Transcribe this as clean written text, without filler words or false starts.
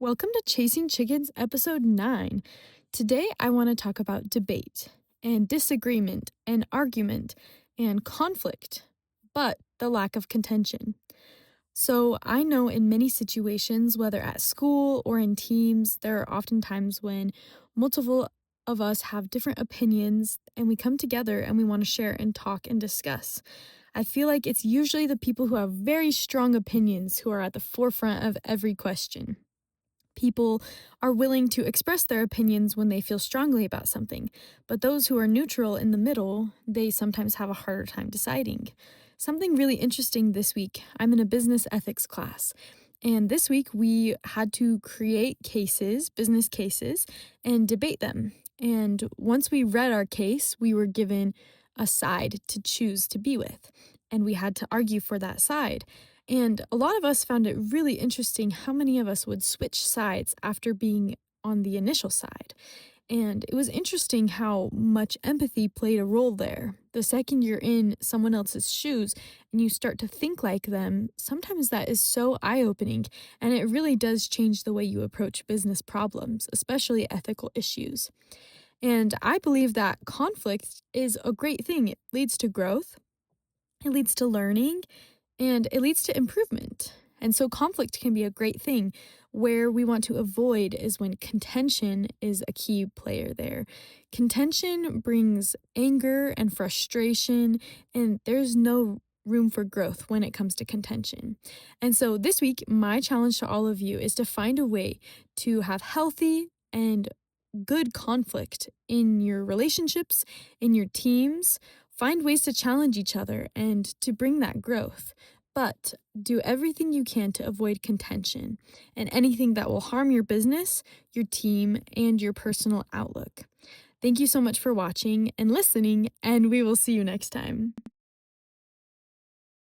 Welcome to Chasing Chickens, episode 9. Today, I want to talk about debate and disagreement and argument and conflict, but the lack of contention. So, I know in many situations, whether at school or in teams, there are often times when multiple of us have different opinions and we come together and we want to share and talk and discuss. I feel like it's usually the people who have very strong opinions who are at the forefront of every question. People are willing to express their opinions when they feel strongly about something, but those who are neutral in the middle, they sometimes have a harder time deciding. Something really interesting this week, I'm in a business ethics class, and this week we had to create cases, business cases, and debate them. And once we read our case, we were given a side to choose to be with, and we had to argue for that side. And a lot of us found it really interesting how many of us would switch sides after being on the initial side. And it was interesting how much empathy played a role there. The second you're in someone else's shoes and you start to think like them, sometimes that is so eye opening, and it really does change the way you approach business problems, especially ethical issues. And I believe that conflict is a great thing. It leads to growth, it leads to learning, and it leads to improvement. And so conflict can be a great thing. Where we want to avoid is when contention is a key player there. Contention brings anger and frustration, and there's no room for growth when it comes to contention. And so this week, my challenge to all of you is to find a way to have healthy and good conflict in your relationships, in your teams. Find ways to challenge each other and to bring that growth. But do everything you can to avoid contention and anything that will harm your business, your team, and your personal outlook. Thank you so much for watching and listening, and we will see you next time.